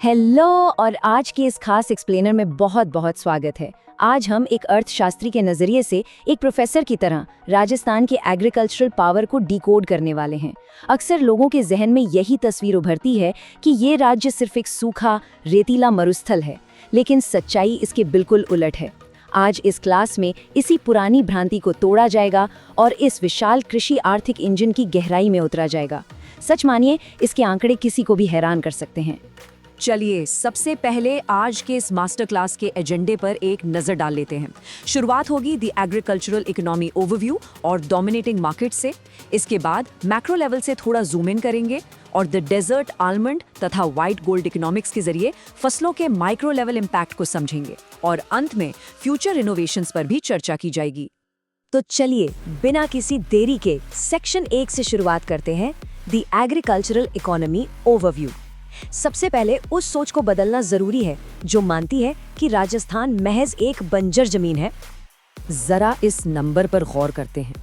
Hello और आज के इस खास एक्सप्लेनर में बहुत बहुत स्वागत है। आज हम एक अर्थशास्त्री के नज़रिए से एक प्रोफेसर की तरह राजस्थान के एग्रीकल्चरल पावर को डिकोड करने वाले हैं। अक्सर लोगों के जहन में यही तस्वीर उभरती है कि ये राज्य सिर्फ एक सूखा रेतीला मरुस्थल है, लेकिन सच्चाई इसके बिल्कुल उलट है। आज इस क्लास में इसी पुरानी भ्रांति को तोड़ा जाएगा और इस विशाल कृषि आर्थिक इंजन की गहराई में उतरा जाएगा। सच मानिए, इसके आंकड़े किसी को भी हैरान कर सकते हैं। चलिए सबसे पहले आज के इस मास्टर क्लास के एजेंडे पर एक नजर डाल लेते हैं। शुरुआत होगी द एग्रीकल्चरल इकोनॉमी ओवरव्यू और डोमिनेटिंग मार्केट से। इसके बाद मैक्रो लेवल से थोड़ा जूम इन करेंगे और द डेजर्ट आलमंड तथा व्हाइट गोल्ड इकोनॉमिक्स के जरिए फसलों के माइक्रो लेवल इम्पैक्ट को समझेंगे और अंत में फ्यूचर इनोवेशंस पर भी चर्चा की जाएगी। तो चलिए बिना किसी देरी के सेक्शन 1 से शुरुआत करते हैं, द एग्रीकल्चरल इकोनॉमी ओवरव्यू। सबसे पहले उस सोच को बदलना जरूरी है जो मानती है कि राजस्थान महज एक बंजर जमीन है। जरा इस नंबर पर गौर करते हैं,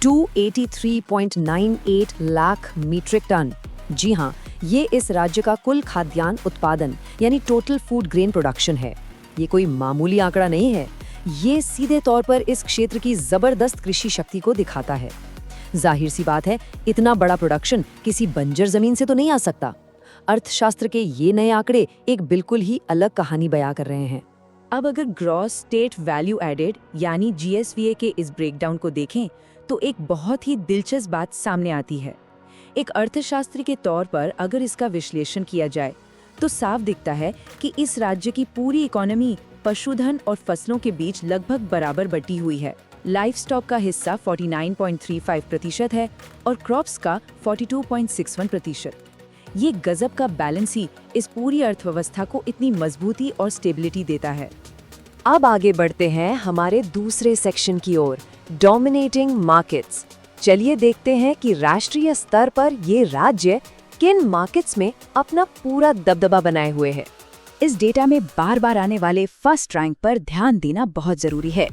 283.98 लाख मीट्रिक टन। जी हाँ, ये इस राज्य का कुल खाद्यान्न उत्पादन यानी टोटल फूड ग्रेन प्रोडक्शन है। ये कोई मामूली आंकड़ा नहीं है, ये सीधे तौर पर इस क्षेत्र की जबरदस्त कृषि शक्ति को दिखाता है। जाहिर सी बात है, इतना बड़ा प्रोडक्शन किसी बंजर जमीन से तो नहीं आ सकता। अर्थशास्त्र के ये नए आंकड़े एक बिल्कुल ही अलग कहानी बयां कर रहे हैं। अब अगर ग्रॉस स्टेट वैल्यू एडेड यानी जीएसवीए के इस ब्रेकडाउन को देखें तो एक बहुत ही दिलचस्प बात सामने आती है। एक अर्थशास्त्री के तौर पर अगर इसका विश्लेषण किया जाए तो साफ दिखता है कि इस राज्य की पूरी इकोनॉमी पशुधन और फसलों के बीच लगभग बराबर बटी हुई है। लाइफ स्टॉक का हिस्सा 49.35% है और क्रॉप्स का 42.61%। ये गजब का बैलेंस ही इस पूरी अर्थव्यवस्था को इतनी मजबूती और स्टेबिलिटी देता है। अब आगे बढ़ते हैं हमारे दूसरे सेक्शन की ओर, डोमिनेटिंग मार्केट्स। चलिए देखते हैं कि राष्ट्रीय स्तर पर ये राज्य किन मार्केट्स में अपना पूरा दबदबा बनाए हुए है। इस डेटा में बार बार आने वाले फर्स्ट रैंक पर ध्यान देना बहुत जरूरी है।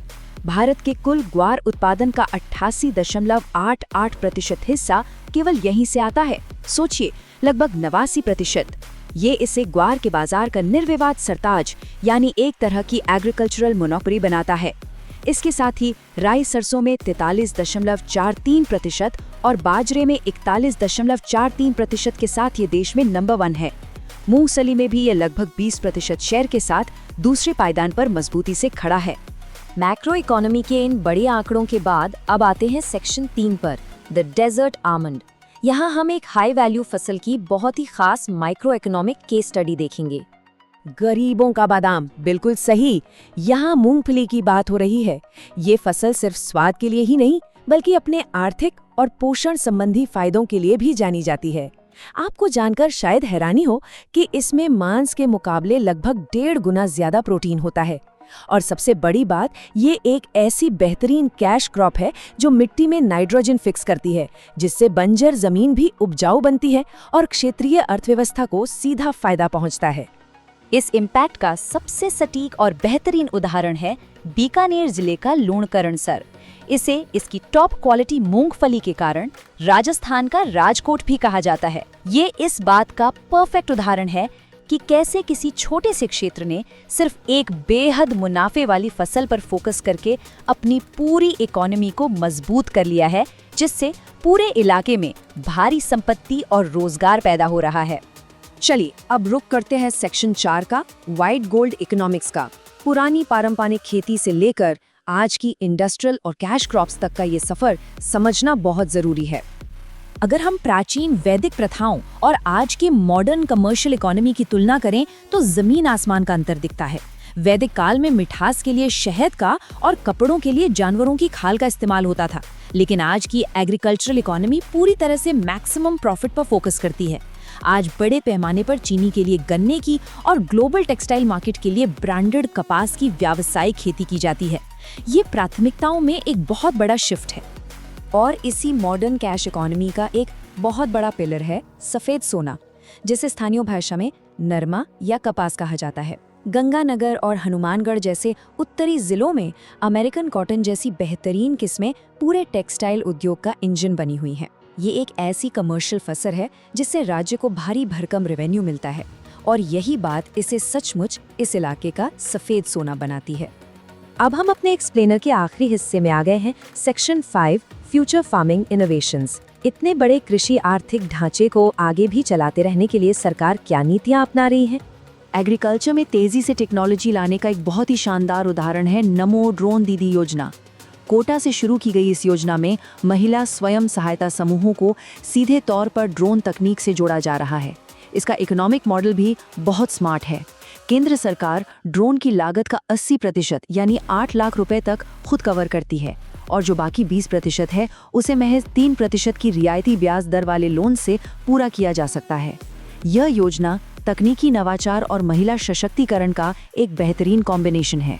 भारत के कुल ग्वार उत्पादन का 88.88% हिस्सा केवल यहीं से आता है। सोचिए, लगभग 89%। ये इसे ग्वार के बाजार का निर्विवाद सरताज यानी एक तरह की एग्रीकल्चरल मोनोपोली बनाता है। इसके साथ ही राई सरसों में 43.43% और बाजरे में 41.43% के साथ ये देश में नंबर 1 है। मूंगफली में भी ये लगभग 20% शेयर के साथ दूसरे पायदान पर मजबूती से खड़ा है। मैक्रो इकोनॉमी के इन बड़े आंकड़ों के बाद अब आते हैं सेक्शन 3 पर, द डेजर्ट आलमंड। यहाँ हम एक हाई वैल्यू फसल की बहुत ही खास माइक्रो इकोनॉमिक केस स्टडी देखेंगे। गरीबों का बादाम, बिल्कुल सही। यहाँ मूंगफली की बात हो रही है। ये फसल सिर्फ स्वाद के लिए ही नहीं बल्कि अपने आर्थिक और पोषण संबंधी फायदों के लिए भी जानी जाती है। आपको जानकर शायद हैरानी हो कि इसमें मांस के मुकाबले लगभग 1.5 गुना ज्यादा प्रोटीन होता है। और सबसे बड़ी बात, ये एक ऐसी बेहतरीन कैश क्रॉप है जो मिट्टी में नाइट्रोजन फिक्स करती है, जिससे बंजर जमीन भी उपजाऊ बनती है और क्षेत्रीय अर्थव्यवस्था को सीधा फायदा पहुंचता है। इस इम्पैक्ट का सबसे सटीक और बेहतरीन उदाहरण है बीकानेर जिले का लूणकरणसर। इसे इसकी टॉप क्वालिटी मूंगफली के कारण राजस्थान का राजकोट भी कहा जाता है। ये इस बात का परफेक्ट उदाहरण है कि कैसे किसी छोटे से क्षेत्र ने सिर्फ एक बेहद मुनाफे वाली फसल पर फोकस करके अपनी पूरी इकोनॉमी को मजबूत कर लिया है, जिससे पूरे इलाके में भारी संपत्ति और रोजगार पैदा हो रहा है। चलिए अब रुक करते हैं सेक्शन 4 का, व्हाइट गोल्ड इकोनॉमिक्स का। पुरानी पारंपरिक खेती से लेकर आज की इंडस्ट्रियल और कैश क्रॉप्स तक का ये सफर समझना बहुत जरूरी है। अगर हम प्राचीन वैदिक प्रथाओं और आज के मॉडर्न कमर्शियल इकोनॉमी की तुलना करें तो जमीन आसमान का अंतर दिखता है। वैदिक काल में मिठास के लिए शहद का और कपड़ों के लिए जानवरों की खाल का इस्तेमाल होता था, लेकिन आज की एग्रीकल्चरल इकोनॉमी पूरी तरह से मैक्सिमम प्रॉफिट पर फोकस करती है। आज बड़े पैमाने पर चीनी के लिए गन्ने की और ग्लोबल टेक्सटाइल मार्केट के लिए ब्रांडेड कपास की व्यावसायिक खेती की जाती है। ये प्राथमिकताओं में एक बहुत बड़ा शिफ्ट है। और इसी मॉडर्न कैश इकोनॉमी का एक बहुत बड़ा पिलर है सफेद सोना, जिसे स्थानीय भाषा में नरमा या कपास कहा जाता है। गंगानगर और हनुमानगढ़ जैसे उत्तरी जिलों में अमेरिकन कॉटन जैसी बेहतरीन किस्में पूरे टेक्सटाइल उद्योग का इंजन बनी हुई हैं। ये एक ऐसी कमर्शियल फसल है जिससे राज्य को भारी भरकम रेवेन्यू मिलता है और यही बात इसे सचमुच इस इलाके का सफेद सोना बनाती है। अब हम अपने एक्सप्लेनर के आखिरी हिस्से में आ गए हैं, सेक्शन 5, फ्यूचर फार्मिंग इनोवेशंस। इतने बड़े कृषि आर्थिक ढांचे को आगे भी चलाते रहने के लिए सरकार क्या नीतियां अपना रही है? एग्रीकल्चर में तेजी से टेक्नोलॉजी लाने का एक बहुत ही शानदार उदाहरण है नमो ड्रोन दीदी योजना। कोटा से शुरू की गई इस योजना में महिला स्वयं सहायता समूहों को सीधे तौर पर ड्रोन तकनीक से जोड़ा जा रहा है। इसका इकोनॉमिक मॉडल भी बहुत स्मार्ट है। केंद्र सरकार ड्रोन की लागत का 80% यानी 8 लाख रुपए तक खुद कवर करती है और जो बाकी 20% है उसे महज 3% की रियायती ब्याज दर वाले लोन से पूरा किया जा सकता है। यह योजना तकनीकी नवाचार और महिला सशक्तिकरण का एक बेहतरीन कॉम्बिनेशन है।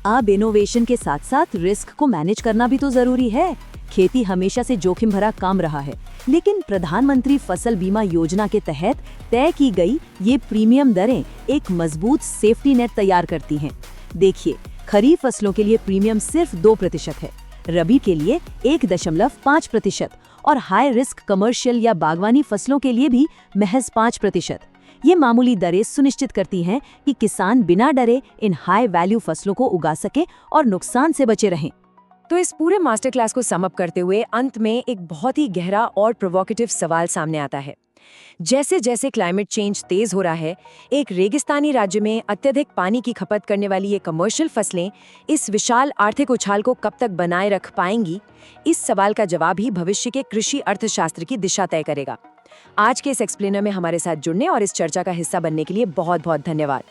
अब इनोवेशन के साथ साथ रिस्क को मैनेज करना भी तो जरूरी है। खेती हमेशा से जोखिम भरा काम रहा है, लेकिन प्रधानमंत्री फसल बीमा योजना के तहत तय की गई ये प्रीमियम दरें एक मजबूत सेफ्टी नेट तैयार करती हैं। देखिए, खरीफ फसलों के लिए प्रीमियम सिर्फ 2% है, रबी के लिए 1.5% और हाई रिस्क कमर्शियल या बागवानी फसलों के लिए भी महज 5%। ये मामूली दरें सुनिश्चित करती हैं कि किसान बिना डरे इन हाई वैल्यू फसलों को उगा सके और नुकसान से बचे रहें। तो इस पूरे मास्टर क्लास को सम अप करते हुए अंत में एक बहुत ही गहरा और प्रोवोकेटिव सवाल सामने आता है। जैसे जैसे क्लाइमेट चेंज तेज हो रहा है, एक रेगिस्तानी राज्य में अत्यधिक पानी की खपत करने वाली ये कमर्शियल फसलें इस विशाल आर्थिक उछाल को कब तक बनाए रख पाएंगी? इस सवाल का जवाब ही भविष्य के कृषि अर्थशास्त्र की दिशा तय करेगा। आज के इस एक्सप्लेनर में हमारे साथ जुड़ने और इस चर्चा का हिस्सा बनने के लिए बहुत बहुत धन्यवाद।